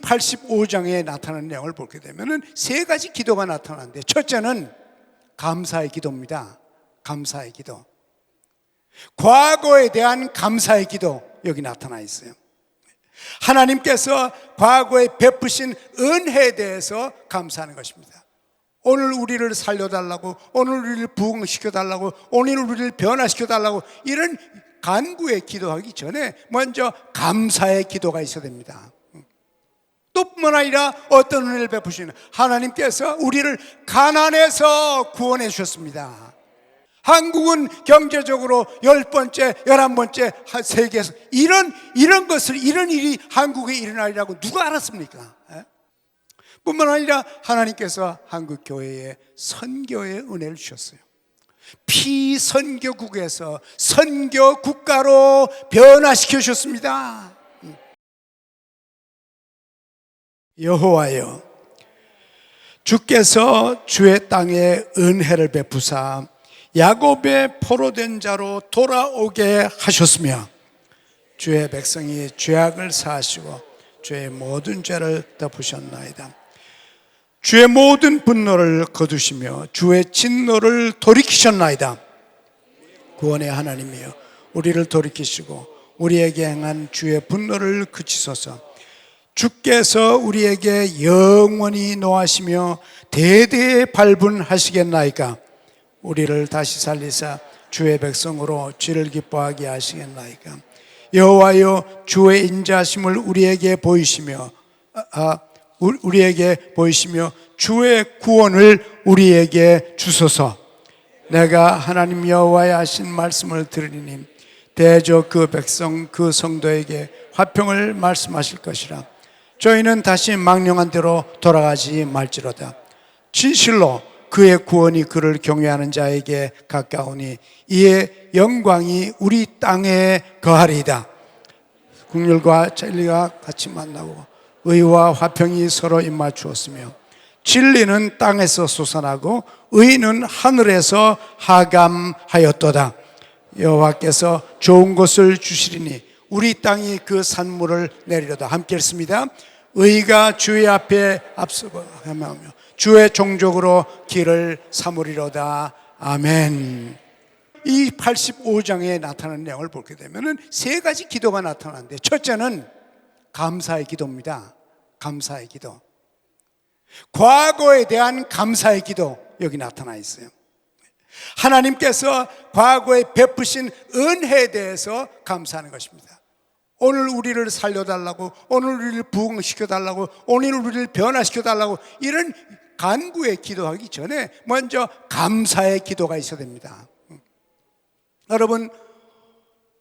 85장에 나타나는 내용을 보게 되면 세 가지 기도가 나타나는데, 첫째는 감사의 기도입니다. 감사의 기도. 과거에 대한 감사의 기도, 여기 나타나 있어요. 하나님께서 과거에 베푸신 은혜에 대해서 감사하는 것입니다. 오늘 우리를 살려달라고, 오늘 우리를 부흥시켜달라고, 오늘 우리를 변화시켜달라고, 이런 간구에 기도하기 전에 먼저 감사의 기도가 있어야 됩니다. 또 뿐만 아니라 어떤 은혜를 베푸시는, 하나님께서 우리를 가난에서 구원해 주셨습니다. 한국은 경제적으로 10번째, 11번째 세계에서 이런 것을, 이런 일이 한국에 일어나리라고 누가 알았습니까? 뿐만 아니라 하나님께서 한국 교회에 선교의 은혜를 주셨어요. 피선교국에서 선교국가로 변화시켜 주셨습니다. 여호와여, 주께서 주의 땅에 은혜를 베푸사 야곱의 포로된 자로 돌아오게 하셨으며, 주의 백성이 죄악을 사하시고 주의 모든 죄를 덮으셨나이다. 주의 모든 분노를 거두시며 주의 진노를 돌이키셨나이다. 구원의 하나님이여, 우리를 돌이키시고 우리에게 행한 주의 분노를 그치소서. 주께서 우리에게 영원히 노하시며 대대에 발분하시겠나이까. 우리를 다시 살리사 주의 백성으로 주를 기뻐하게 하시겠나이까. 여호와여, 주의 인자하심을 우리에게 보이시며 주의 구원을 우리에게 주소서. 내가 하나님 여호와의 하신 말씀을 들으니 대저 그 백성 그 성도에게 화평을 말씀하실 것이라. 저희는 다시 망령한 대로 돌아가지 말지로다. 진실로 그의 구원이 그를 경외하는 자에게 가까우니 이의 영광이 우리 땅에 거하리이다. 긍휼과 진리가 같이 만나고 의와 화평이 서로 입맞추었으며 진리는 땅에서 솟아나고 의는 하늘에서 하감하였도다. 여호와께서 좋은 것을 주시리니 우리 땅이 그 산물을 내리려다. 함께 읽습니다. 의가 주의 앞에 앞서고 하며 주의 종족으로 길을 삼으리로다. 아멘. 이 85장에 나타나는 내용을 보게 되면 세 가지 기도가 나타나는데, 첫째는 감사의 기도입니다. 감사의 기도. 과거에 대한 감사의 기도, 여기 나타나 있어요. 하나님께서 과거에 베푸신 은혜에 대해서 감사하는 것입니다. 오늘 우리를 살려달라고, 오늘 우리를 부흥시켜달라고, 오늘 우리를 변화시켜달라고, 이런 간구에 기도하기 전에 먼저 감사의 기도가 있어야 됩니다. 여러분,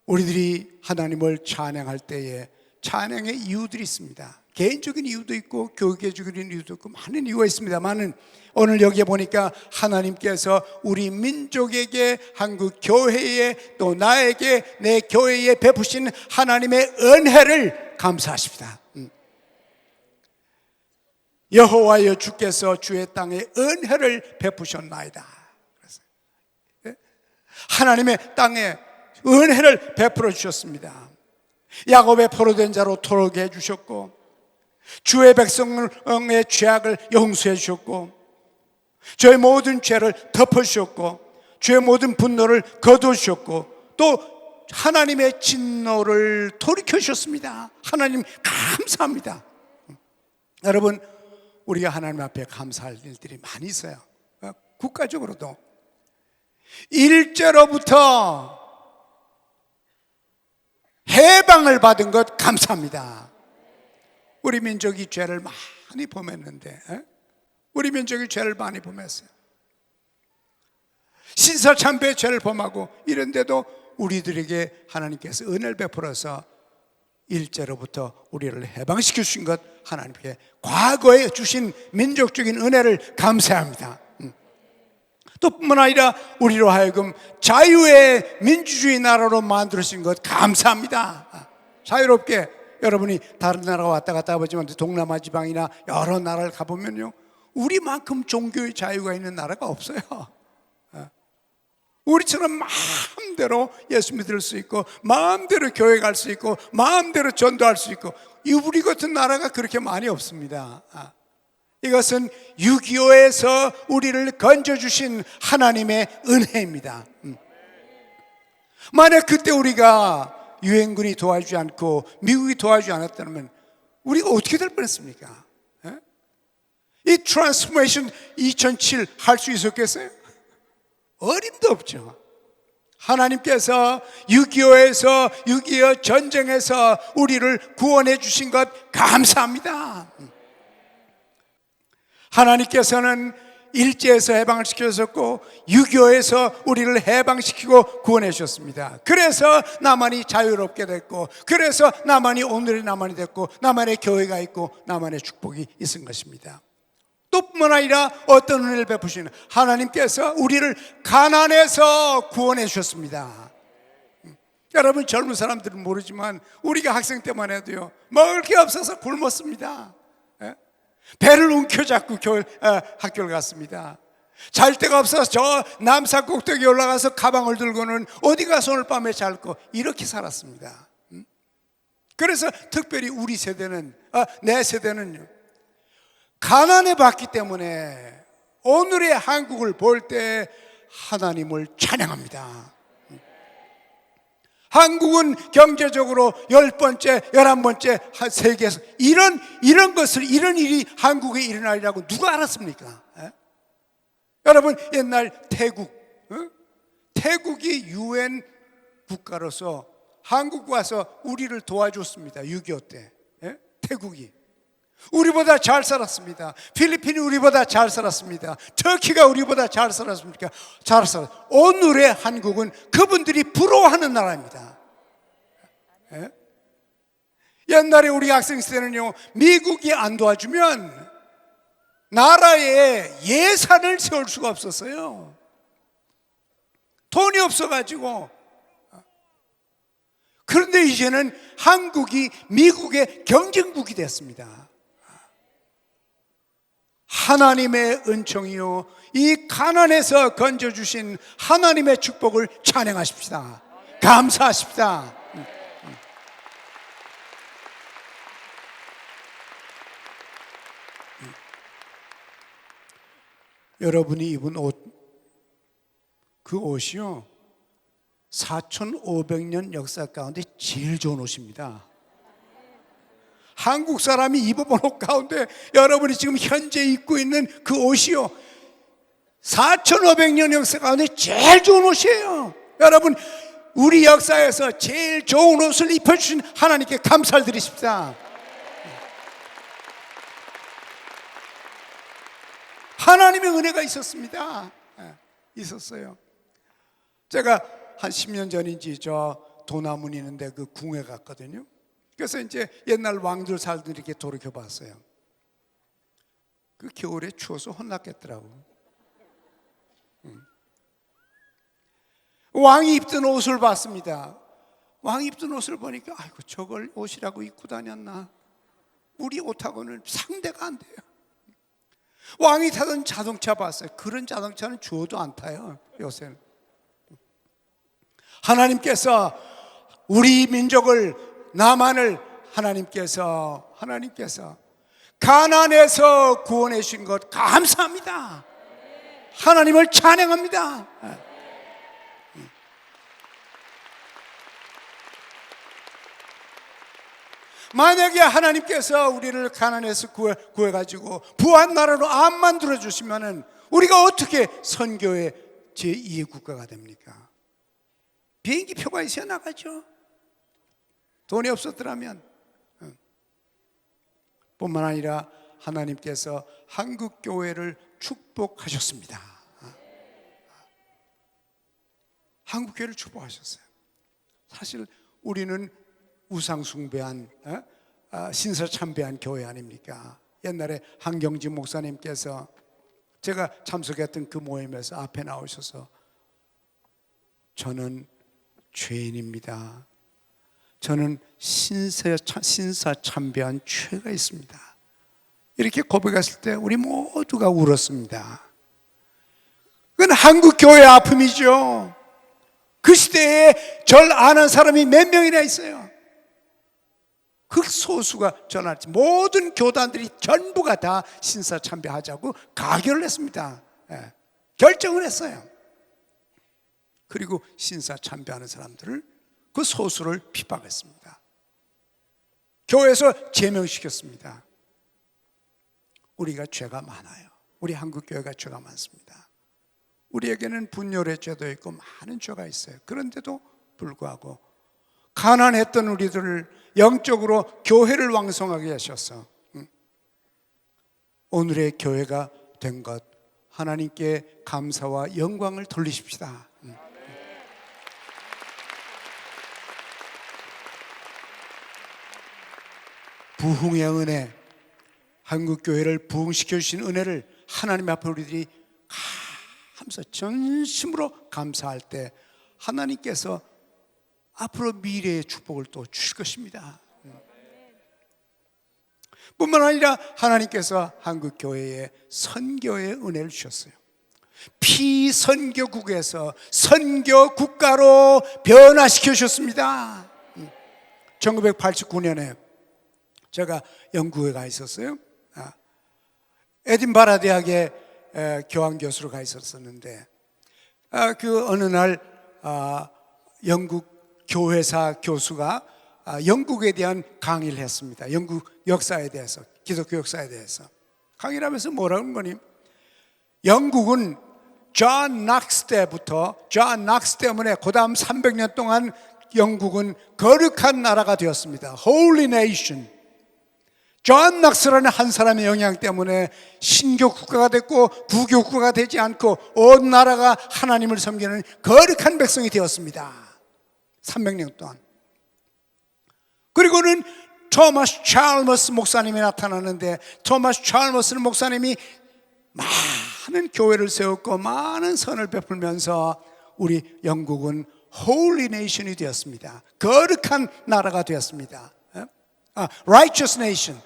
우리들이 하나님을 찬양할 때에 찬양의 이유들이 있습니다. 개인적인 이유도 있고 교회적인 이유도 있고 많은 이유가 있습니다만은, 오늘 여기에 보니까 하나님께서 우리 민족에게, 한국 교회에, 또 나에게, 내 교회에 베푸신 하나님의 은혜를 감사하십니다. 여호와여, 주께서 주의 땅에 은혜를 베푸셨나이다. 하나님의 땅에 은혜를 베풀어 주셨습니다. 야곱의 포로된 자로 돌아오게 해주셨고, 주의 백성의 죄악을 용서해 주셨고, 저의 모든 죄를 덮어주셨고, 주의 모든 분노를 거두셨고, 또 하나님의 진노를 돌이켜 주셨습니다. 하나님 감사합니다. 여러분, 우리가 하나님 앞에 감사할 일들이 많이 있어요. 국가적으로도 일제로부터 해방을 받은 것 감사합니다. 우리 민족이 죄를 많이 범했는데, 우리 민족이 죄를 많이 범했어요. 신사참배의 죄를 범하고 이런데도 우리들에게 하나님께서 은혜를 베풀어서 일제로부터 우리를 해방시켜 주신 것, 하나님께 과거에 주신 민족적인 은혜를 감사합니다. 또 뿐만 아니라 우리로 하여금 자유의 민주주의 나라로 만들어진 것 감사합니다. 자유롭게 여러분이 다른 나라 왔다 갔다 해보지만 동남아 지방이나 여러 나라를 가보면요, 우리만큼 종교의 자유가 있는 나라가 없어요. 우리처럼 마음대로 예수 믿을 수 있고, 마음대로 교회 갈 수 있고, 마음대로 전도할 수 있고, 우리 같은 나라가 그렇게 많이 없습니다. 이것은 6.25에서 우리를 건져주신 하나님의 은혜입니다. 만약 그때 우리가 유엔군이 도와주지 않고 미국이 도와주지 않았다면 우리가 어떻게 될 뻔했습니까? 이 트랜스포메이션 2007 할 수 있었겠어요? 어림도 없죠. 하나님께서 6.25에서 6.25 전쟁에서 우리를 구원해 주신 것 감사합니다. 하나님께서는 일제에서 해방을 시켜줬고 6.25에서 우리를 해방시키고 구원해 주셨습니다. 그래서 남한이 자유롭게 됐고, 그래서 남한이 오늘의 남한이 됐고, 남한의 교회가 있고, 남한의 축복이 있은 것입니다. 또 뿐만 아니라 어떤 은혜를 베푸시는 하나님께서 우리를 가난해서 구원해 주셨습니다. 여러분, 젊은 사람들은 모르지만 우리가 학생 때만 해도요, 먹을 게 없어서 굶었습니다. 배를 움켜잡고 학교를 갔습니다. 잘 데가 없어서 저 남산 꼭대기에 올라가서 가방을 들고는 어디 가서 오늘 밤에 잘고 이렇게 살았습니다. 그래서 특별히 우리 세대는, 내 세대는요, 가난해 봤기 때문에 오늘의 한국을 볼 때 하나님을 찬양합니다. 한국은 경제적으로 10번째, 11번째 세계에서 이런 것을, 이런 일이 한국에 일어나리라고 누가 알았습니까? 여러분, 옛날 태국이 UN 국가로서 한국 와서 우리를 도와줬습니다. 6.25 때. 태국이 우리보다 잘 살았습니다. 필리핀이 우리보다 잘 살았습니다. 터키가 우리보다 잘 살았습니까? 잘 살았. 오늘의 한국은 그분들이 부러워하는 나라입니다. 옛날에 우리 학생 때는요, 미국이 안 도와주면 나라에 예산을 세울 수가 없었어요. 돈이 없어가지고. 그런데 이제는 한국이 미국의 경쟁국이 됐습니다. 하나님의 은총이요, 이 가난에서 건져주신 하나님의 축복을 찬양하십시다. 감사하십시다. 여러분이 입은 옷, 그 옷이요, 4,500년 역사 가운데 제일 좋은 옷입니다. 한국 사람이 입어본 옷 가운데 여러분이 지금 현재 입고 있는 그 옷이요, 4,500년 역사 가운데 제일 좋은 옷이에요. 여러분, 우리 역사에서 제일 좋은 옷을 입혀주신 하나님께 감사를 드리십시다. 하나님의 은혜가 있었습니다. 있었어요. 제가 한 10년 전인지 저 도남문 있는데 그 궁에 갔거든요. 그래서 이제 옛날 왕들 살던 이렇게 돌이켜 봤어요. 그 겨울에 추워서 혼났겠더라고. 왕이 입던 옷을 봤습니다. 왕이 입던 옷을 보니까 아이고, 저걸 옷이라고 입고 다녔나? 우리 옷하고는 상대가 안 돼요. 왕이 타던 자동차 봤어요. 그런 자동차는 주어도 안 타요, 요새는. 하나님께서 우리 민족을, 남한을 하나님께서 가난에서 구원해 주신 것 감사합니다. 하나님을 찬양합니다. 만약에 하나님께서 우리를 가난에서 구해가지고 부한 나라로 안 만들어 주시면은 우리가 어떻게 선교의 제2의 국가가 됩니까? 비행기 표가 있어야 나가죠. 돈이 없었더라면. 뿐만 아니라 하나님께서 한국 교회를 축복하셨습니다. 한국 교회를 축복하셨어요. 사실 우리는 우상 숭배한, 신사 참배한 교회 아닙니까? 옛날에 한경지 목사님께서 제가 참석했던 그 모임에서 앞에 나오셔서 저는 죄인입니다. 저는 신사 참배한 죄가 있습니다. 이렇게 고백했을 때 우리 모두가 울었습니다. 그건 한국 교회의 아픔이죠. 그 시대에 절 아는 사람이 몇 명이나 있어요. 흑소수가 전할지 모든 교단들이 전부가 다 신사참배하자고 가결을 했습니다. 결정을 했어요. 그리고 신사참배하는 사람들을, 그 소수를 핍박했습니다. 교회에서 제명시켰습니다. 우리가 죄가 많아요. 우리 한국교회가 죄가 많습니다. 우리에게는 분열의 죄도 있고 많은 죄가 있어요. 그런데도 불구하고 가난했던 우리들을 영적으로 교회를 왕성하게 하셔서 오늘의 교회가 된 것, 하나님께 감사와 영광을 돌리십시다. 부흥의 은혜, 한국교회를 부흥시켜 주신 은혜를 하나님 앞에 우리들이 감사, 전심으로 감사할 때 하나님께서 앞으로 미래의 축복을 또 주실 것입니다. 뿐만 아니라 하나님께서 한국교회에 선교의 은혜를 주셨어요. 피선교국에서 선교국가로 변화시켜 주셨습니다. 1989년에 제가 영국에 가 있었어요. 에딘버러 대학에 교환교수로 가 있었는데, 그 어느 날 영국 교회사 교수가 영국에 대한 강의를 했습니다. 영국 역사에 대해서, 기독교 역사에 대해서 강의를 하면서 뭐라고 하는 거니? 영국은 존 낙스 때부터, 존 낙스 때문에 그 다음 300년 동안 영국은 거룩한 나라가 되었습니다. Holy Nation. 존 낙스라는 한 사람의 영향 때문에 신교 국가가 됐고 구교 국가가 되지 않고 온 나라가 하나님을 섬기는 거룩한 백성이 되었습니다. 300년 동안. 그리고는 토마스 찰머스 목사님이 나타나는데, 토마스 찰머스 목사님이 많은 교회를 세웠고 많은 선을 베풀면서 우리 영국은 Holy Nation이 되었습니다. 거룩한 나라가 되었습니다. Righteous Nation,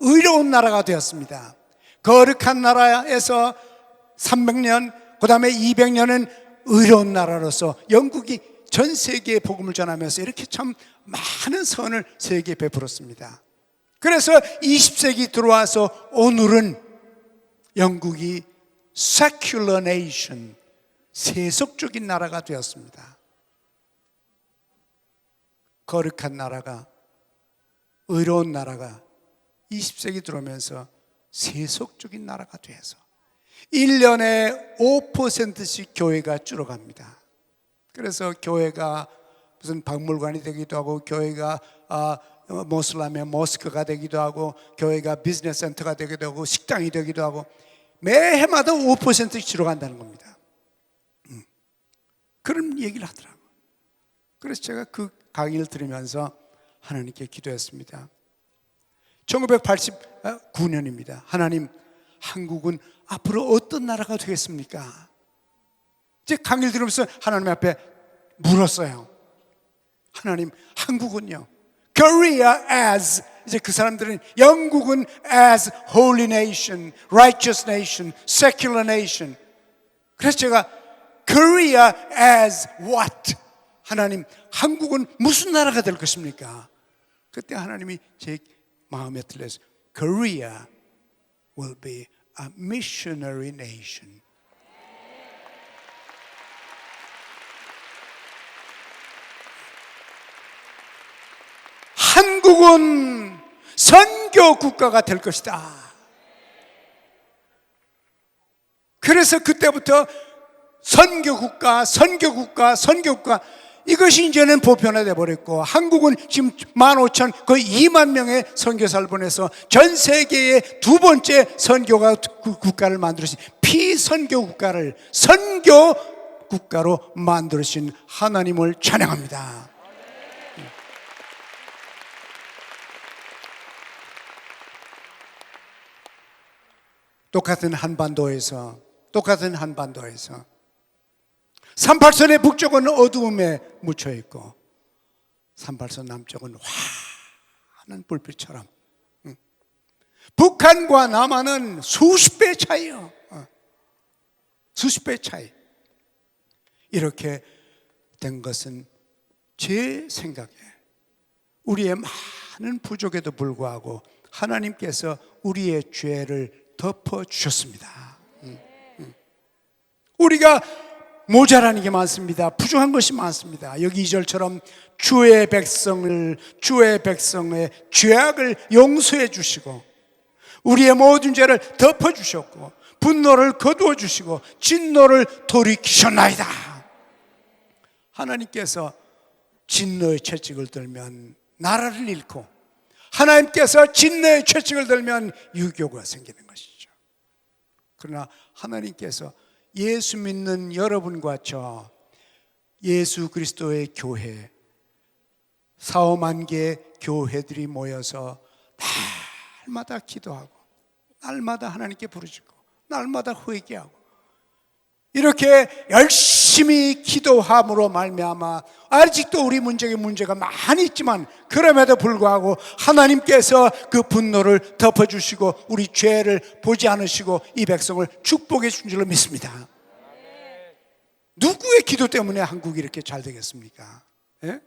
의로운 나라가 되었습니다. 거룩한 나라에서 300년, 그 다음에 200년은 의로운 나라로서 영국이 전 세계에 복음을 전하면서 이렇게 참 많은 선을 세계에 베풀었습니다. 그래서 20세기 들어와서 오늘은 영국이 secular nation, 세속적인 나라가 되었습니다. 거룩한 나라가, 의로운 나라가 20세기 들어오면서 세속적인 나라가 돼서 1년에 5%씩 교회가 줄어갑니다. 그래서 교회가 무슨 박물관이 되기도 하고, 교회가 모슬람의 모스크가 되기도 하고, 교회가 비즈니스 센터가 되기도 하고, 식당이 되기도 하고, 매해마다 5%씩 줄어간다는 겁니다. 그런 얘기를 하더라고요. 그래서 제가 그 강의를 들으면서 하나님께 기도했습니다. 1989년입니다. 하나님, 한국은 앞으로 어떤 나라가 되겠습니까? 이제 강의를 들으면서 하나님 앞에 물었어요. 하나님, 한국은요, Korea as, 이제 그 사람들은 영국은 as holy nation, righteous nation, secular nation. 그래서 제가 Korea as what? 하나님, 한국은 무슨 나라가 될 것입니까? 그때 하나님이 제 마음에 들려서 Korea will be a missionary nation. 한국은 선교 국가가 될 것이다. 그래서 그때부터 선교국가, 선교국가, 선교국가, 이것이 이제는 보편화되어 버렸고, 한국은 지금 15,000, 거의 2만 명의 선교사를 보내서 전 세계의 두 번째 선교가 국가를 만들으신, 피선교 국가를 선교 국가로 만들으신 하나님을 찬양합니다. 똑같은 한반도에서 38선의 북쪽은 어두움에 묻혀 있고 38선 남쪽은 환한 불빛처럼, 북한과 남한은 수십 배 차이요. 수십 배 차이. 이렇게 된 것은 제 생각에 우리의 많은 부족에도 불구하고 하나님께서 우리의 죄를 덮어주셨습니다. 우리가 모자라는 게 많습니다. 부족한 것이 많습니다. 여기 2절처럼 주의 백성의 죄악을 용서해 주시고 우리의 모든 죄를 덮어주셨고 분노를 거두어 주시고 진노를 돌이키셨나이다. 하나님께서 진노의 채찍을 들면 나라를 잃고 하나님께서 진노의 채찍을 들면 유교가 생기는 것이죠. 그러나 하나님께서 예수 믿는 여러분과 저 예수 그리스도의 교회 4-5만 개의 교회들이 모여서 날마다 기도하고 날마다 하나님께 부르짖고 날마다 회개하고 이렇게 열심히 기도함으로 말미암아 아직도 우리 문제가 많이 있지만 그럼에도 불구하고 하나님께서 그 분노를 덮어주시고 우리 죄를 보지 않으시고 이 백성을 축복해 준 줄로 믿습니다. 누구의 기도 때문에 한국이 이렇게 잘 되겠습니까? 예?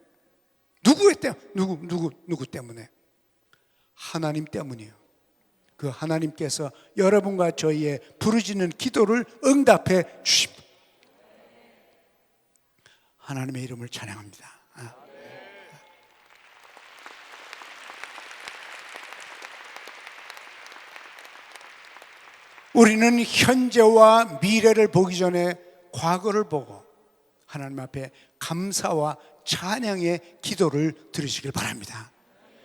누구 때문에? 하나님 때문이에요. 그 하나님께서 여러분과 저희의 부르짖는 기도를 응답해 주십니다. 하나님의 이름을 찬양합니다. 우리는 현재와 미래를 보기 전에 과거를 보고 하나님 앞에 감사와 찬양의 기도를 드리시길 바랍니다.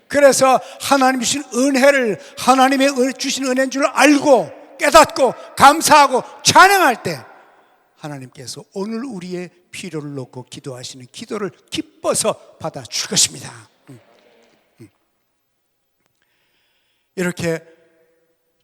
그래서 하나님 주신 은혜를 하나님의 주신 은혜인 줄 알고 깨닫고 감사하고 찬양할 때 하나님께서 오늘 우리의 필요를 놓고 기도하시는 기도를 기뻐서 받아줄 것입니다. 이렇게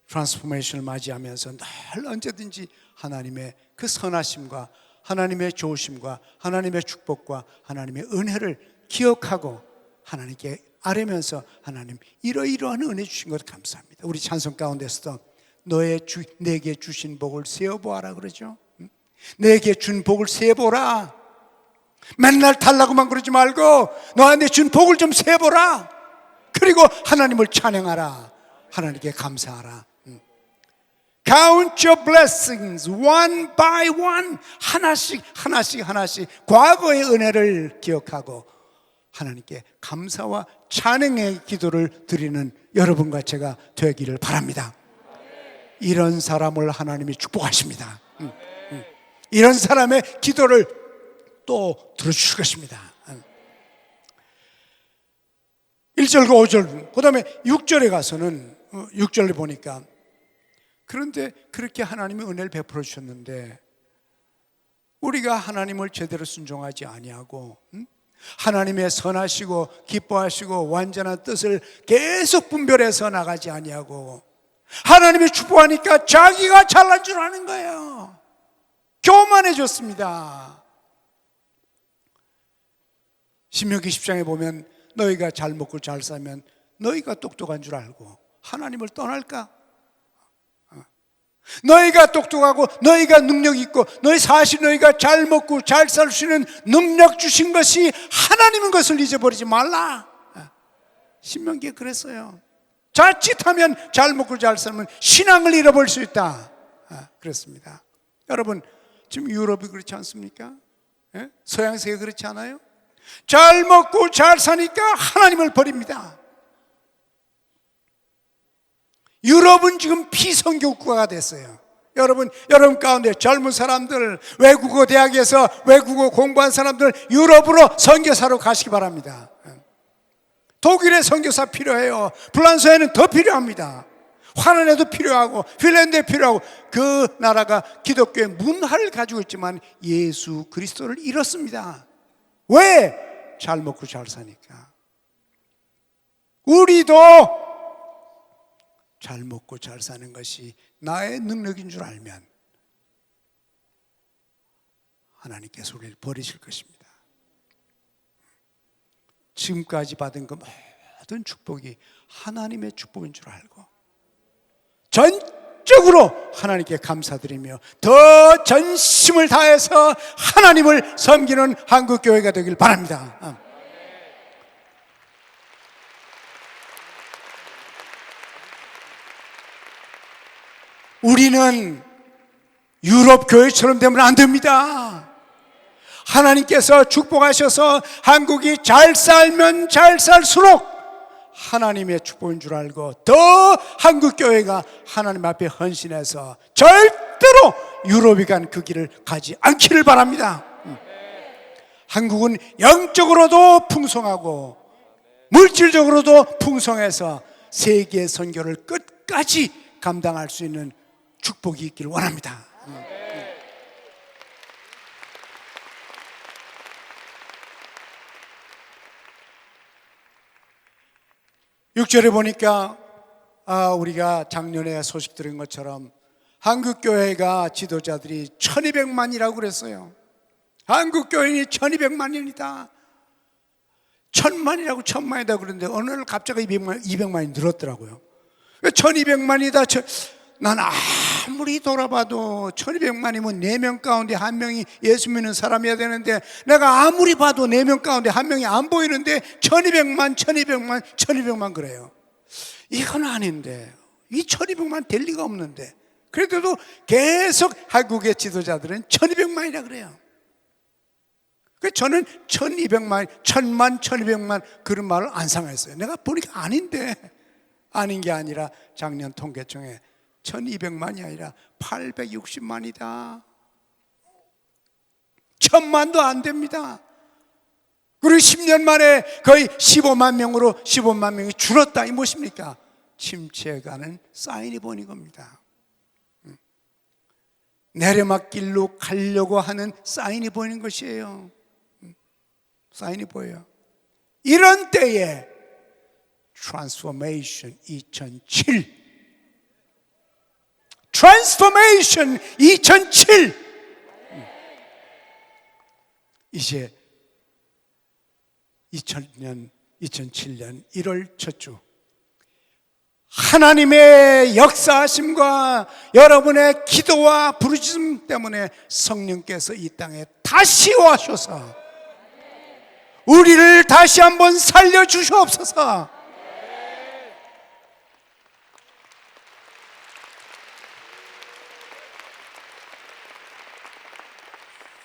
트랜스포메이션을 맞이하면서 늘 언제든지 하나님의 그 선하심과 하나님의 좋으심과 하나님의 축복과 하나님의 은혜를 기억하고 하나님께 아뢰면서 하나님 이러이러한 은혜 주신 것 감사합니다. 우리 찬송 가운데서도 내게 주신 복을 세어보아라 그러죠. 내게 준 복을 세어보라. 맨날 달라고만 그러지 말고 너한테 준 복을 좀 세어보라. 그리고 하나님을 찬양하라. 하나님께 감사하라. Count your blessings one by one. 하나씩 과거의 은혜를 기억하고 하나님께 감사와 찬양의 기도를 드리는 여러분과 제가 되기를 바랍니다. 이런 사람을 하나님이 축복하십니다. 이런 사람의 기도를 또 들어주실 것입니다. 1절과 5절 그 다음에 6절에 가서는 6절을 보니까 그런데 그렇게 하나님의 은혜를 베풀어 주셨는데 우리가 하나님을 제대로 순종하지 아니하고 하나님의 선하시고 기뻐하시고 완전한 뜻을 계속 분별해서 나가지 아니하고 하나님이 축복하니까 자기가 잘난 줄 아는 거예요. 교만해졌습니다. 신명기 10장에 보면 너희가 잘 먹고 잘 살면 너희가 똑똑한 줄 알고 하나님을 떠날까? 너희가 똑똑하고 너희가 능력 있고 너희가 잘 먹고 잘 살 수 있는 능력 주신 것이 하나님인 것을 잊어버리지 말라. 신명기에 그랬어요. 자칫하면 잘 먹고 잘 살면 신앙을 잃어버릴 수 있다. 그렇습니다. 여러분 지금 유럽이 그렇지 않습니까? 서양 세계 그렇지 않아요? 잘 먹고 잘 사니까 하나님을 버립니다. 유럽은 지금 피선교 국가가 됐어요. 여러분 가운데 젊은 사람들, 외국어 대학에서 외국어 공부한 사람들 유럽으로 선교사로 가시기 바랍니다. 독일에 선교사 필요해요. 프랑스에는 더 필요합니다. 화른에도 필요하고 핀란드에 필요하고 그 나라가 기독교의 문화를 가지고 있지만 예수 그리스도를 잃었습니다. 왜? 잘 먹고 잘 사니까. 우리도 잘 먹고 잘 사는 것이 나의 능력인 줄 알면 하나님께서 우리를 버리실 것입니다. 지금까지 받은 그 모든 축복이 하나님의 축복인 줄 알고 전적으로 하나님께 감사드리며 더 전심을 다해서 하나님을 섬기는 한국교회가 되길 바랍니다. 우리는 유럽 교회처럼 되면 안 됩니다. 하나님께서 축복하셔서 한국이 잘 살면 잘 살수록 하나님의 축복인 줄 알고 더 한국 교회가 하나님 앞에 헌신해서 절대로 유럽이 간 그 길을 가지 않기를 바랍니다. 한국은 영적으로도 풍성하고 물질적으로도 풍성해서 세계 선교를 끝까지 감당할 수 있는 축복이 있기를 원합니다. 6절에 보니까 우리가 작년에 소식 들은 것처럼 한국교회가 지도자들이 1200만이라고 그랬어요. 한국교회인이 1200만입니다. 1000만이라고 1000만이다 그러는데 어느 날 갑자기 200만이 늘었더라고요. 1200만이다. 난 아무리 돌아봐도 1200만이면 4명 가운데 1명이 예수 믿는 사람이어야 되는데 내가 아무리 봐도 4명 가운데 1명이 안 보이는데 1200만 그래요. 이건 아닌데 이 1200만 될 리가 없는데 그래도 계속 한국의 지도자들은 1200만이라 그래요. 저는 1200만, 1000만, 1200만 그런 말을 안 상했어요. 내가 보니까 아닌데 아닌 게 아니라 작년 통계청에 1200만이 아니라 860만이다. 1000만도 안 됩니다. 그리고 10년 만에 거의 15만 명으로 15만 명이 줄었다. 이 무엇입니까? 침체가는 사인이 보이는 겁니다. 내리막길로 가려고 하는 사인이 보이는 것이에요. 사인이 보여요. 이런 때에 트랜스포메이션 2007 트랜스포메이션 2007 이제 2007년 1월 첫 주 하나님의 역사하심과 여러분의 기도와 부르짖음 때문에 성령께서 이 땅에 다시 오셔서 우리를 다시 한번 살려주시옵소서.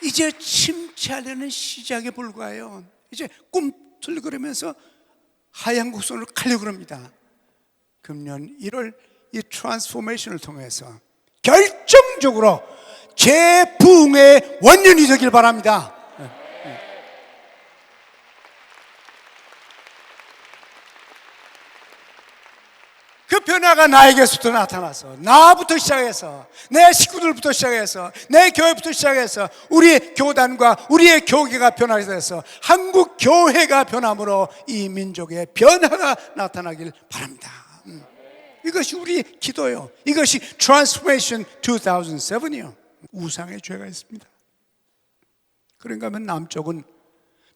이제 침체하려는 시작에 불과해요. 이제 꿈틀거리면서 하얀 곡선으로 가려고 합니다. 금년 1월 이 트랜스포메이션을 통해서 결정적으로 재부흥의 원년이 되길 바랍니다. 그 변화가 나에게서부터 나타나서 나부터 시작해서 내 식구들부터 시작해서 내 교회부터 시작해서 우리의 교단과 우리의 교계가 변화돼서 한국 교회가 변함으로 이 민족의 변화가 나타나길 바랍니다. 이것이 우리 기도요. 이것이 Transformation 2007이요. 우상의 죄가 있습니다. 그런가 하면 남쪽은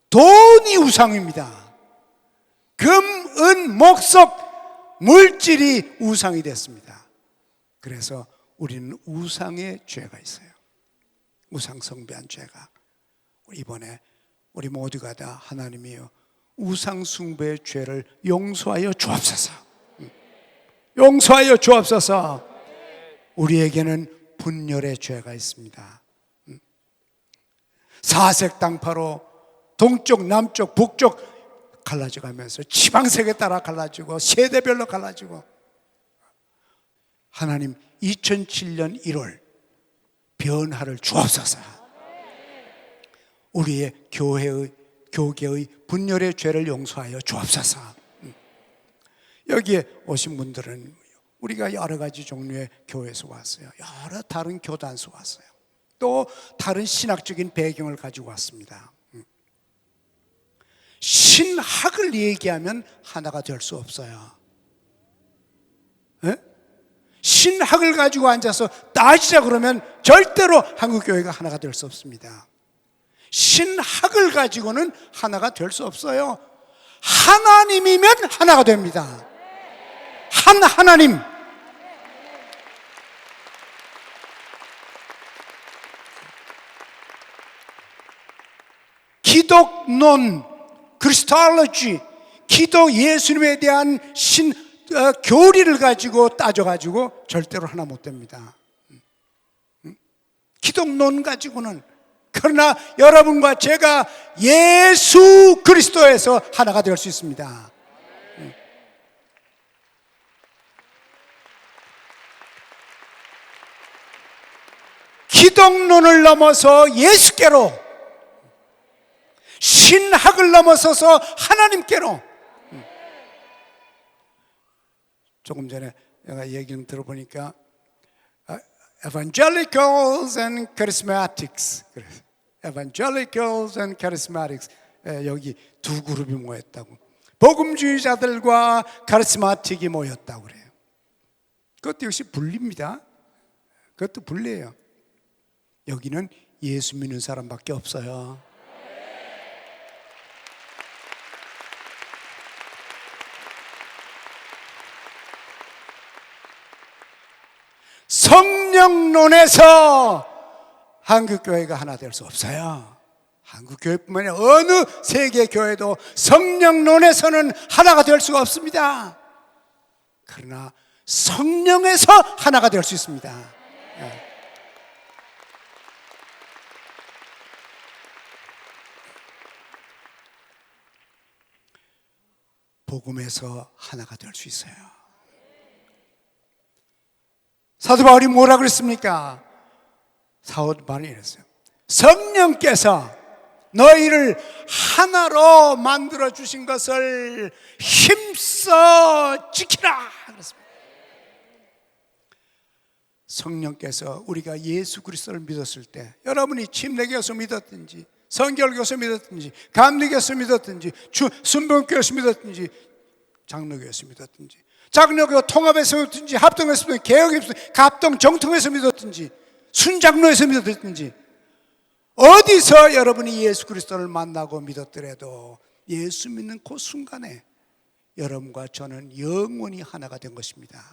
돈이 우상입니다. 금, 은, 목석 물질이 우상이 됐습니다. 그래서 우리는 우상의 죄가 있어요. 우상 숭배한 죄가. 이번에 우리 모두가 다 하나님이여 우상 숭배의 죄를 용서하여 주옵소서. 용서하여 주옵소서. 우리에게는 분열의 죄가 있습니다. 사색당파로 동쪽, 남쪽, 북쪽 갈라져 가면서 지방색에 따라 갈라지고 세대별로 갈라지고 하나님 2007년 1월 변화를 주옵소서. 우리의 교계의 분열의 죄를 용서하여 주옵소서. 여기에 오신 분들은 우리가 여러 가지 종류의 교회에서 왔어요. 여러 다른 교단에서 왔어요. 또 다른 신학적인 배경을 가지고 왔습니다. 신학을 얘기하면 하나가 될 수 없어요. 에? 신학을 가지고 앉아서 따지자 그러면 절대로 한국교회가 하나가 될 수 없습니다. 신학을 가지고는 하나가 될 수 없어요. 하나님이면 하나가 됩니다. 하나님. 기독론, 크리스톨로지, 기독 예수님에 대한 교리를 가지고 따져가지고 절대로 하나 못 됩니다. 기독론 가지고는. 그러나 여러분과 제가 예수 그리스도에서 하나가 될 수 있습니다. 기독론을 넘어서 예수께로, 신학을 넘어서서 하나님께로. 조금 전에 내가 얘기를 들어보니까 Evangelicals and Charismatics, Evangelicals and Charismatics, 여기 두 그룹이 모였다고. 복음주의자들과 카리스마틱이 모였다고 그래요. 그것도 역시 분리입니다. 그것도 분리예요. 여기는 예수 믿는 사람밖에 없어요. 성령론에서 한국교회가 하나 될 수 없어요. 한국교회뿐만 아니라 어느 세계 교회도 성령론에서는 하나가 될 수가 없습니다. 그러나 성령에서 하나가 될 수 있습니다. 복음에서 하나가 될 수 있어요. 사도 바울이 뭐라 그랬습니까? 사도 바울이 이랬어요. 성령께서 너희를 하나로 만들어 주신 것을 힘써 지키라 그랬습니다. 성령께서 우리가 예수 그리스도를 믿었을 때, 여러분이 침례교에서 믿었든지 성결교에서 믿었든지 감리교에서 믿었든지 순복음교에서 믿었든지 장로교에서 믿었든지 장로교 통합에서 믿었든지 합동에서 믿었든지 개혁에서 믿었든지 갑동 정통에서 믿었든지 순장로에서 믿었든지 어디서 여러분이 예수 그리스도를 만나고 믿었더라도 예수 믿는 그 순간에 여러분과 저는 영원히 하나가 된 것입니다.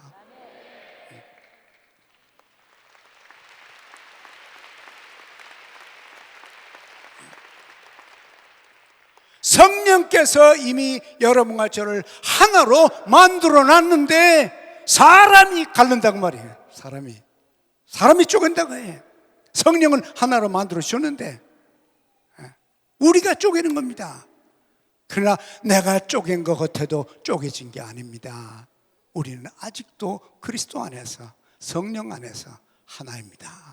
성령께서 이미 여러분과 저를 하나로 만들어 놨는데 사람이 갈른다고 말이에요. 사람이 쪼갠다고 해요. 성령은 하나로 만들어 주셨는데 우리가 쪼개는 겁니다. 그러나 내가 쪼갠 것 같아도 쪼개진 게 아닙니다. 우리는 아직도 그리스도 안에서, 성령 안에서 하나입니다.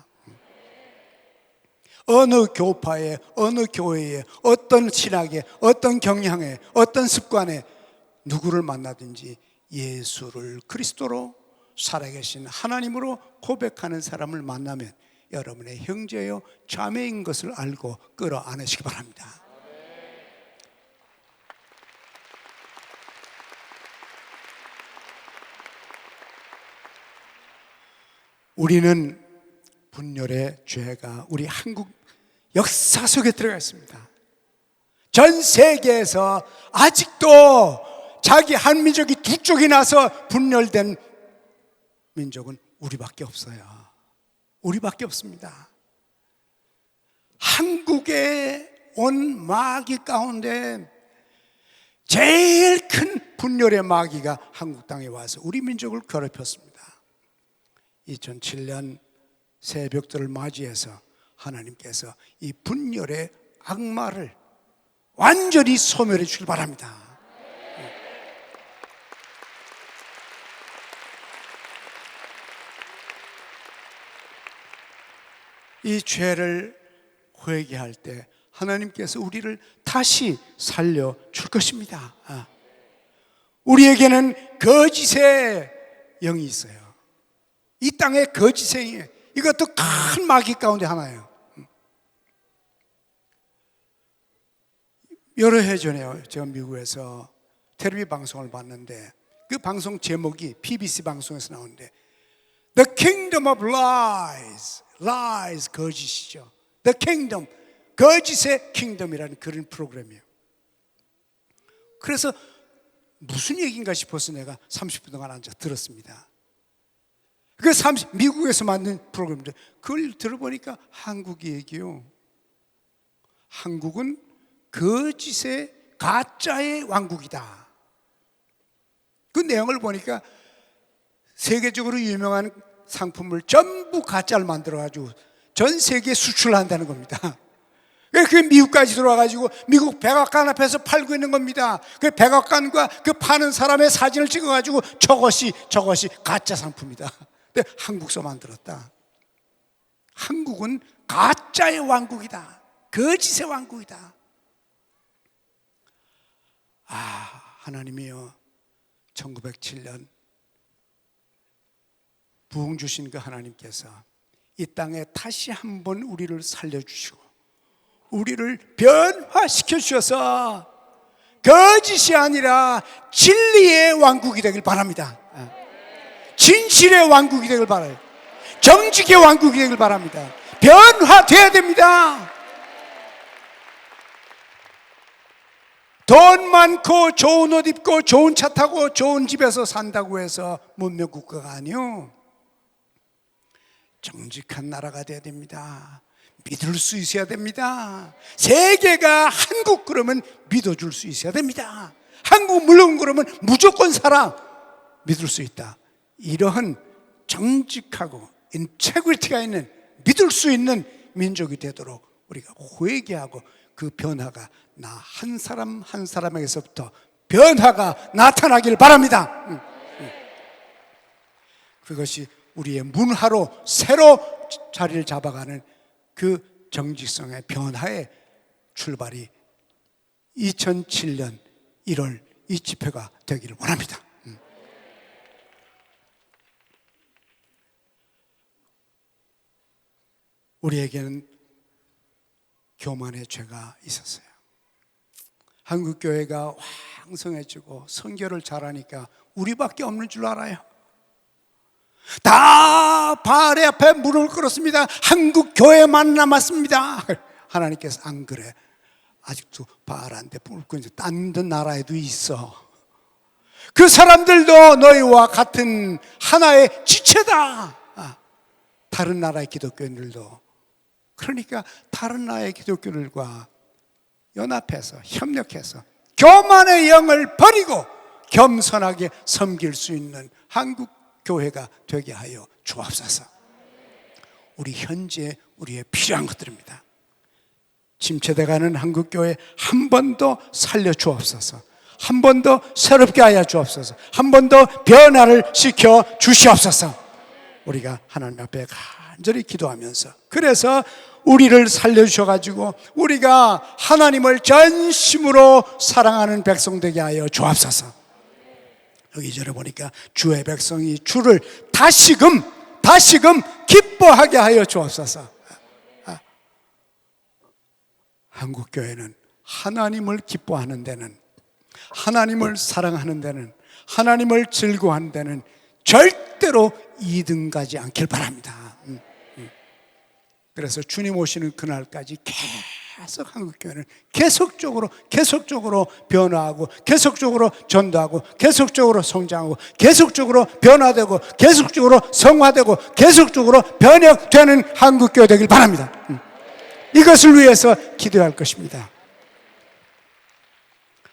어느 교파에, 어느 교회에, 어떤 신학에, 어떤 경향에, 어떤 습관에 누구를 만나든지 예수를 그리스도로 살아계신 하나님으로 고백하는 사람을 만나면 여러분의 형제요 자매인 것을 알고 끌어안으시기 바랍니다. 우리는 분열의 죄가 우리 한국 역사 속에 들어가 있습니다. 전 세계에서 아직도 자기 한 민족이 두 쪽이 나서 분열된 민족은 우리밖에 없어요. 우리밖에 없습니다. 한국에 온 마귀 가운데 제일 큰 분열의 마귀가 한국 땅에 와서 우리 민족을 괴롭혔습니다. 2007년 새벽들을 맞이해서 하나님께서 이 분열의 악마를 완전히 소멸해 주길 바랍니다. 이 죄를 회개할 때 하나님께서 우리를 다시 살려줄 것입니다. 우리에게는 거짓의 영이 있어요. 이 땅에 거짓의 영이, 이것도 큰 마귀 가운데 하나예요. 여러 해 전에요, 제가 미국에서 텔레비 방송을 봤는데 그 방송 제목이 BBC 방송에서 나오는데 The Kingdom of Lies, Lies 거짓이죠. The Kingdom, 거짓의 킹덤이라는 그런 프로그램이에요. 그래서 무슨 얘기인가 싶어서 내가 30분 동안 앉아 들었습니다. 그 미국에서 만든 프로그램인데 그걸 들어보니까 한국 얘기요. 한국은 거짓의 가짜의 왕국이다. 그 내용을 보니까 세계적으로 유명한 상품을 전부 가짜를 만들어가지고 전 세계에 수출한다는 겁니다. 그 미국까지 들어와가지고 미국 백악관 앞에서 팔고 있는 겁니다. 그 백악관과 그 파는 사람의 사진을 찍어가지고 저것이 가짜 상품이다. 근데 한국서 만들었다. 한국은 가짜의 왕국이다. 거짓의 왕국이다. 하나님이여, 1907년 부흥 주신 그 하나님께서 이 땅에 다시 한번 우리를 살려주시고 우리를 변화시켜 주셔서 거짓이 아니라 진리의 왕국이 되길 바랍니다. 진실의 왕국이 되길 바라요. 정직의 왕국이 되길 바랍니다. 변화되어야 됩니다. 돈 많고 좋은 옷 입고 좋은 차 타고 좋은 집에서 산다고 해서 문명 국가가 아니요, 정직한 나라가 되어야 됩니다. 믿을 수 있어야 됩니다. 세계가 한국 그러면 믿어줄 수 있어야 됩니다. 한국 물론 그러면 무조건 살아 믿을 수 있다. 이러한 정직하고 인테그리티가 있는, 믿을 수 있는 민족이 되도록 우리가 회개하고 그 변화가 나 한 사람 한 사람에게서부터 변화가 나타나길 바랍니다. 그것이 우리의 문화로 새로 자리를 잡아가는 그 정직성의 변화의 출발이 2007년 1월 이 집회가 되기를 원합니다. 우리에게는 교만의 죄가 있었어요. 한국교회가 왕성해지고 선교를 잘하니까 우리밖에 없는 줄 알아요. 다 바알 앞에 무릎을 꿇었습니다. 한국교회만 남았습니다. 하나님께서 안 그래, 아직도 바알한테 무릎 꿇는 딴 나라에도 있어. 그 사람들도 너희와 같은 하나의 지체다. 다른 나라의 기독교인들도. 그러니까 다른 나라의 기독교인들과 연합해서 협력해서 교만의 영을 버리고 겸손하게 섬길 수 있는 한국 교회가 되게 하여 주옵소서. 우리 현재 우리의 필요한 것들입니다. 침체돼가는 한국 교회 한 번 더 살려 주옵소서. 한 번 더 새롭게 하여 주옵소서. 한 번 더 변화를 시켜 주시옵소서. 우리가 하나님 앞에 간절히 기도하면서, 그래서 우리를 살려주셔가지고 우리가 하나님을 전심으로 사랑하는 백성 되게 하여 주옵소서. 여기 절에 보니까 주의 백성이 주를 다시금 기뻐하게 하여 주옵소서. 한국교회는 하나님을 기뻐하는 데는, 하나님을 사랑하는 데는, 하나님을 즐거워하는 데는 절대로 2등 가지 않길 바랍니다. 그래서 주님 오시는 그날까지 계속 한국교회는 계속적으로 변화하고, 계속적으로 전도하고, 계속적으로 성장하고, 계속적으로 변화되고, 계속적으로 성화되고, 계속적으로 변혁되는 한국교회 되길 바랍니다. 이것을 위해서 기도할 것입니다.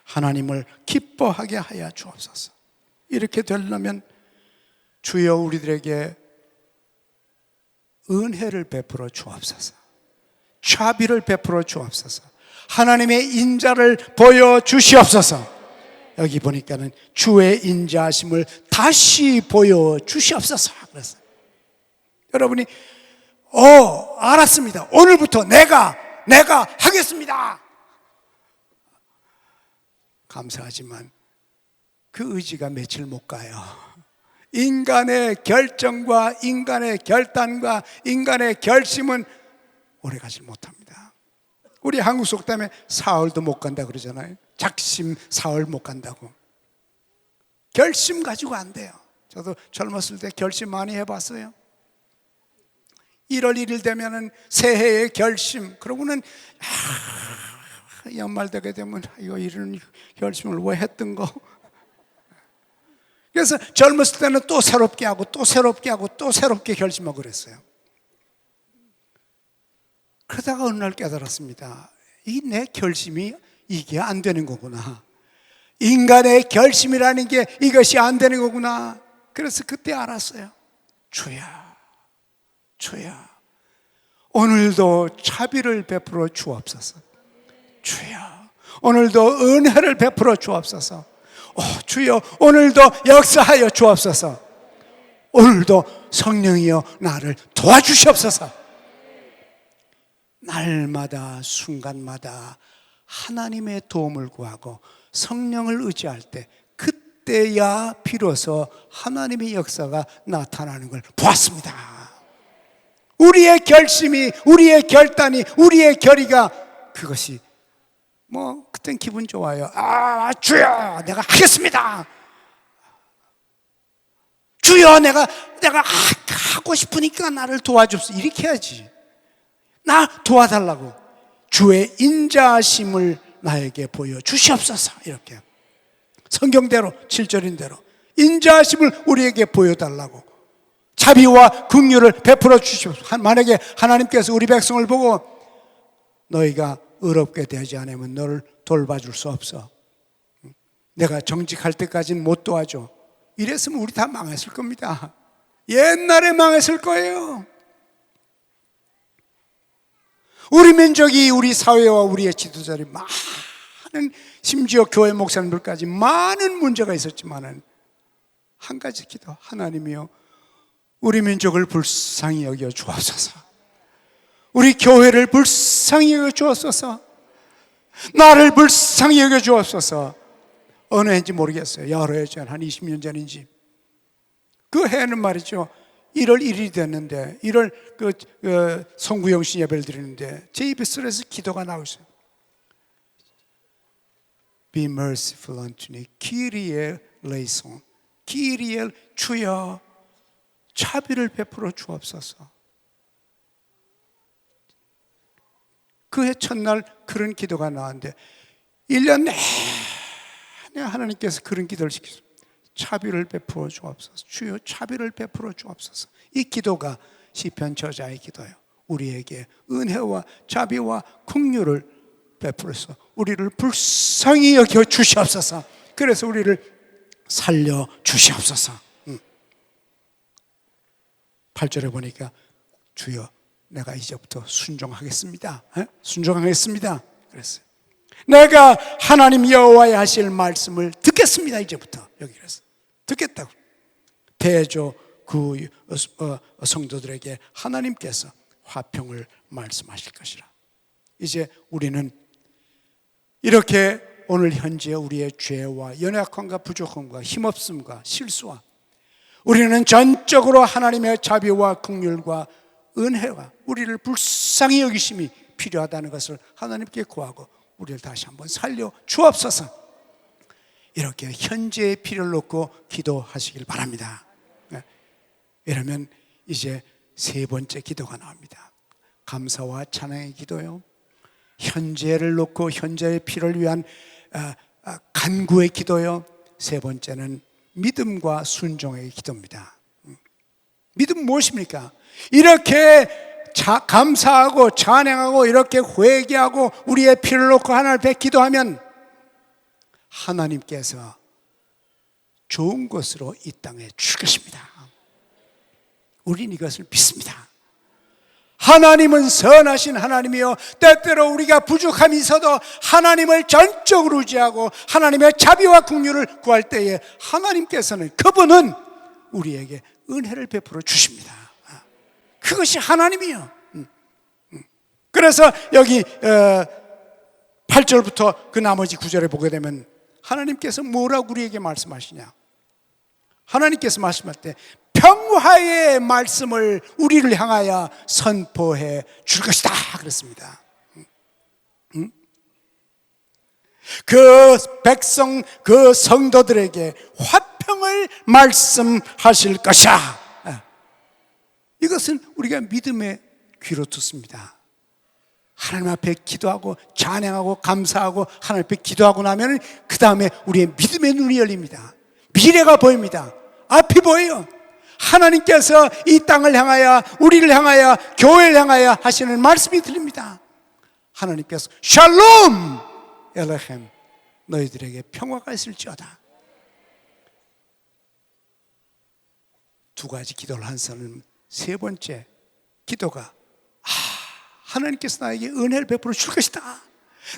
하나님을 기뻐하게 하여 주옵소서. 이렇게 되려면 주여 우리들에게 은혜를 베풀어 주옵소서. 자비를 베풀어 주옵소서. 하나님의 인자를 보여 주시옵소서. 여기 보니까는 주의 인자하심을 다시 보여 주시옵소서. 그래서 여러분이 알았습니다. 오늘부터 내가 하겠습니다. 감사하지만 그 의지가 며칠 못 가요. 인간의 결정과 인간의 결단과 인간의 결심은 오래 가지 못합니다. 우리 한국 속담에 사흘도 못 간다 그러잖아요. 작심 사흘 못 간다고. 결심 가지고 안 돼요. 저도 젊었을 때 결심 많이 해봤어요. 1월 1일 되면은 새해의 결심. 그러고는 연말 되게 되면 이거 이런 결심을 왜 했던 거. 그래서 젊었을 때는 또 새롭게 하고 또 새롭게 하고 또 새롭게 결심하고 그랬어요. 그러다가 어느 날 깨달았습니다. 이 내 결심이 이게 안 되는 거구나. 인간의 결심이라는 게 이것이 안 되는 거구나. 그래서 그때 알았어요. 주야, 주야, 오늘도 자비를 베풀어 주옵소서. 주여, 오늘도 은혜를 베풀어 주옵소서. 주여, 오늘도 역사하여 주옵소서. 오늘도 성령이여 나를 도와주시옵소서. 날마다 순간마다 하나님의 도움을 구하고 성령을 의지할 때, 그때야 비로소 하나님의 역사가 나타나는 걸 보았습니다. 우리의 결심이, 우리의 결단이, 우리의 결의가, 그것이 그땐 기분 좋아요. 주여, 내가 하겠습니다. 주여, 내가 하고 싶으니까 나를 도와줍시오. 이렇게 해야지. 나 도와달라고. 주의 인자하심을 나에게 보여주시옵소서. 이렇게 성경대로 7절인대로 인자하심을 우리에게 보여달라고, 자비와 긍휼을 베풀어 주시옵소서. 만약에 하나님께서 우리 백성을 보고 너희가 의롭게 되지 않으면 너를 돌봐줄 수 없어, 내가 정직할 때까지는 못 도와줘, 이랬으면 우리 다 망했을 겁니다. 옛날에 망했을 거예요. 우리 민족이, 우리 사회와 우리의 지도자들이 많은, 심지어 교회 목사님들까지 많은 문제가 있었지만은 한 가지 기도, 하나님이여 우리 민족을 불쌍히 여겨 주옵소서. 우리 교회를 불쌍히 여겨 주옵소서. 나를 불쌍히 여겨 주옵소서. 어느 해인지 모르겠어요. 여러 해 전, 한 20년 전인지. 그 해는 말이죠, 1월 1일이 됐는데, 1월 송구영 씨 예배를 드리는데 제 입에서 기도가 나오고 있어요. Be merciful unto me. Kyrie eleison. Kyrie, 주여 자비를 베풀어 주옵소서. 그해 첫날 그런 기도가 나왔는데 1년 내내 하나님께서 그런 기도를 시키셨어요. 자비를 베풀어 주옵소서. 주여 자비를 베풀어 주옵소서. 이 기도가 시편 저자의 기도예요. 우리에게 은혜와 자비와 긍휼을 베풀어서 우리를 불쌍히 여겨 주시옵소서. 그래서 우리를 살려 주시옵소서. 8절에 보니까 주여 내가 이제부터 순종하겠습니다. 순종하겠습니다. 그랬어요. 내가 하나님 여호와의 하실 말씀을 듣겠습니다. 이제부터. 여기 그래서 듣겠다고. 대조 그 성도들에게 하나님께서 화평을 말씀하실 것이라. 이제 우리는 이렇게 오늘 현재 우리의 죄와 연약함과 부족함과 힘없음과 실수와, 우리는 전적으로 하나님의 자비와 긍휼과 은혜와 우리를 불쌍히 여기심이 필요하다는 것을 하나님께 구하고 우리를 다시 한번 살려 주옵소서. 이렇게 현재의 필요를 놓고 기도하시길 바랍니다. 이러면 이제 세 번째 기도가 나옵니다. 감사와 찬양의 기도요, 현재를 놓고 현재의 필요를 위한 간구의 기도요, 세 번째는 믿음과 순종의 기도입니다. 믿음 무엇입니까? 이렇게 감사하고 찬양하고 이렇게 회개하고 우리의 필요를 놓고 하나님 앞에 기도하면 하나님께서 좋은 것으로 이 땅에 줄 것입니다. 우리는 이것을 믿습니다. 하나님은 선하신 하나님이요, 때때로 우리가 부족함이 있어도 하나님을 전적으로 의지하고 하나님의 자비와 긍휼을 구할 때에 하나님께서는, 그분은 우리에게 은혜를 베풀어 주십니다. 그것이 하나님이요. 그래서 여기 8절부터 그 나머지 9절에 보게 되면 하나님께서 뭐라고 우리에게 말씀하시냐. 하나님께서 말씀할 때 평화의 말씀을 우리를 향하여 선포해 줄 것이다 그랬습니다. 그 백성, 그 성도들에게 화평을 말씀하실 것이라. 이것은 우리가 믿음의 귀로 듣습니다. 하나님 앞에 기도하고 찬양하고 감사하고 하나님 앞에 기도하고 나면 그 다음에 우리의 믿음의 눈이 열립니다. 미래가 보입니다. 앞이 보여요. 하나님께서 이 땅을 향하여, 우리를 향하여, 교회를 향하여 하시는 말씀이 들립니다. 하나님께서 샬롬 엘레헴, 너희들에게 평화가 있을지어다. 두 가지 기도를 한 사람은 세 번째 기도가 하나님께서 나에게 은혜를 베풀어 줄 것이다.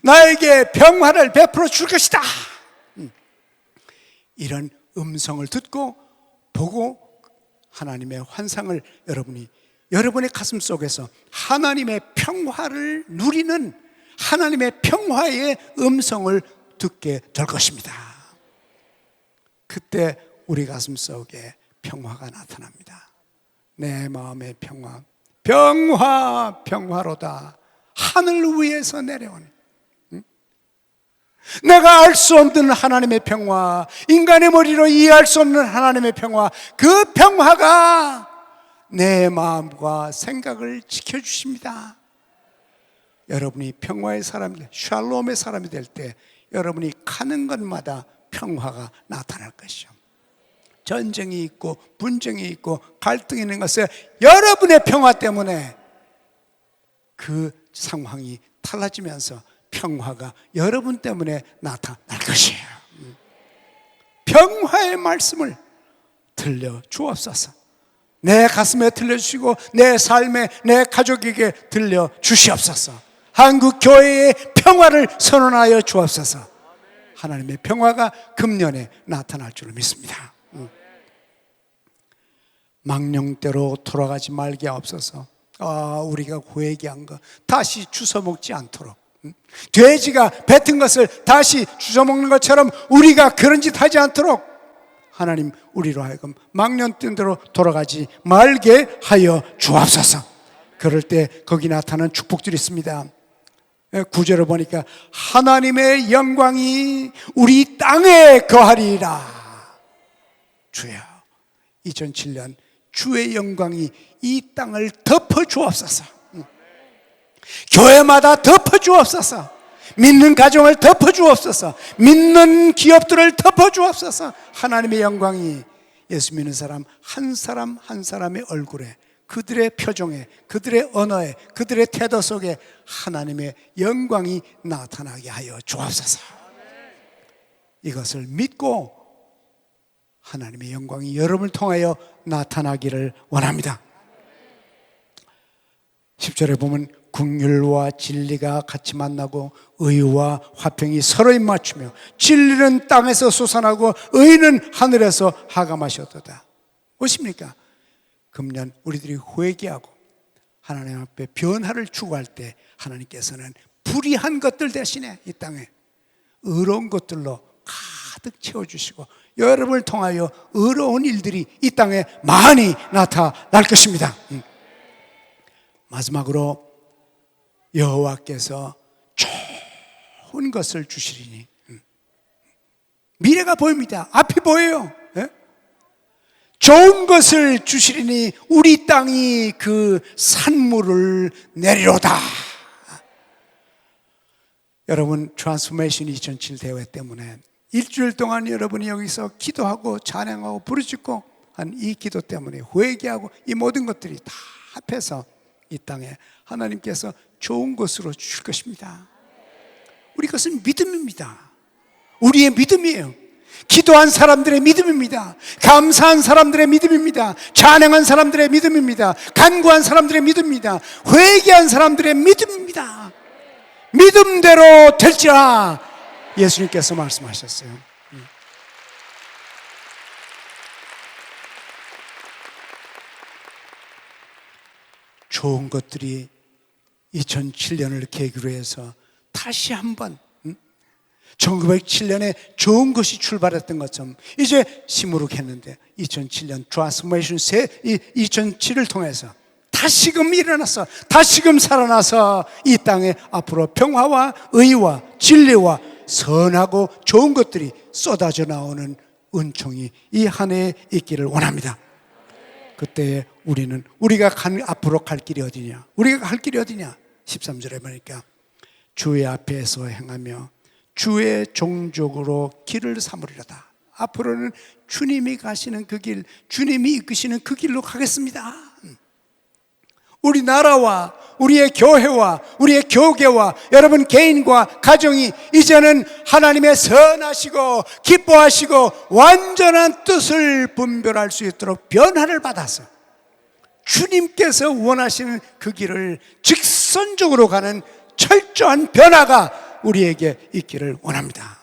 나에게 평화를 베풀어 줄 것이다. 이런 음성을 듣고 보고 하나님의 환상을 여러분의 가슴 속에서 하나님의 평화를 누리는 하나님의 평화의 음성을 듣게 될 것입니다. 그때 우리 가슴 속에 평화가 나타납니다. 내 마음의 평화, 평화로다. 하늘 위에서 내려오는, 내가 알 수 없는 하나님의 평화, 인간의 머리로 이해할 수 없는 하나님의 평화, 그 평화가 내 마음과 생각을 지켜주십니다. 여러분이 평화의 사람이, 샬롬의 사람이 될 때 여러분이 가는 곳마다 평화가 나타날 것이죠. 전쟁이 있고 분쟁이 있고 갈등이 있는 것은 여러분의 평화 때문에 그 상황이 달라지면서 평화가 여러분 때문에 나타날 것이에요. 평화의 말씀을 들려 주옵소서. 내 가슴에 들려주시고 내 삶에 내 가족에게 들려 주시옵소서. 한국 교회의 평화를 선언하여 주옵소서. 하나님의 평화가 금년에 나타날 줄 믿습니다. 망령대로 돌아가지 말게 하옵소서. 우리가 회개한 것 다시 주워 먹지 않도록, 돼지가 뱉은 것을 다시 주워 먹는 것처럼 우리가 그런 짓 하지 않도록 하나님 우리로 하여금 망령된 대로 돌아가지 말게 하여 주옵소서. 그럴 때 거기 나타나는 축복들이 있습니다. 9절을 보니까 하나님의 영광이 우리 땅에 거하리라. 주여, 2007년 주의 영광이 이 땅을 덮어 주옵소서. 교회마다 덮어 주옵소서. 믿는 가정을 덮어 주옵소서. 믿는 기업들을 덮어 주옵소서. 하나님의 영광이 예수 믿는 사람 한 사람의 얼굴에, 그들의 표정에, 그들의 언어에, 그들의 태도 속에 하나님의 영광이 나타나게 하여 주옵소서. 이것을 믿고 하나님의 영광이 여러분을 통하여 나타나기를 원합니다. 10절에 보면 긍휼과 진리가 같이 만나고 의와 화평이 서로 입맞추며 진리는 땅에서 솟아나고 의는 하늘에서 하감하셨도다. 무엇입니까? 금년 우리들이 회개하고 하나님 앞에 변화를 추구할 때 하나님께서는 불의한 것들 대신에 이 땅에 의로운 것들로 가득 채워주시고 여러분을 통하여 의로운 일들이 이 땅에 많이 나타날 것입니다. 마지막으로 여호와께서 좋은 것을 주시리니, 미래가 보입니다. 앞이 보여요. 좋은 것을 주시리니 우리 땅이 그 산물을 내리로다. 여러분, 트랜스포메이션 2007 대회 때문에 일주일 동안 여러분이 여기서 기도하고 찬양하고 부르짖고 한 이 기도 때문에 회개하고 이 모든 것들이 다 합해서 이 땅에 하나님께서 좋은 것으로 주실 것입니다. 우리 것은 믿음입니다. 우리의 믿음이에요. 기도한 사람들의 믿음입니다. 감사한 사람들의 믿음입니다. 찬양한 사람들의 믿음입니다. 간구한 사람들의 믿음입니다. 회개한 사람들의 믿음입니다. 믿음대로 될지라 예수님께서 말씀하셨어요. 좋은 것들이 2007년을 계기로 해서 다시 한번 1907년에 좋은 것이 출발했던 것처럼 이제 시무룩했는데 2007년 트랜스포메이션 2007을 통해서 다시금 일어나서 다시금 살아나서 이 땅에 앞으로 평화와 의와 진리와 선하고 좋은 것들이 쏟아져 나오는 은총이 이 한 해에 있기를 원합니다. 그때 우리가 앞으로 갈 길이 어디냐? 우리가 갈 길이 어디냐? 13절에 보니까 주의 앞에서 행하며 주의 종족으로 길을 삼으리로다. 앞으로는 주님이 가시는 그 길, 주님이 이끄시는 그 길로 가겠습니다. 우리 나라와 우리의 교회와 우리의 교계와 여러분 개인과 가정이 이제는 하나님의 선하시고 기뻐하시고 완전한 뜻을 분별할 수 있도록 변화를 받아서 주님께서 원하시는 그 길을 직선적으로 가는 철저한 변화가 우리에게 있기를 원합니다.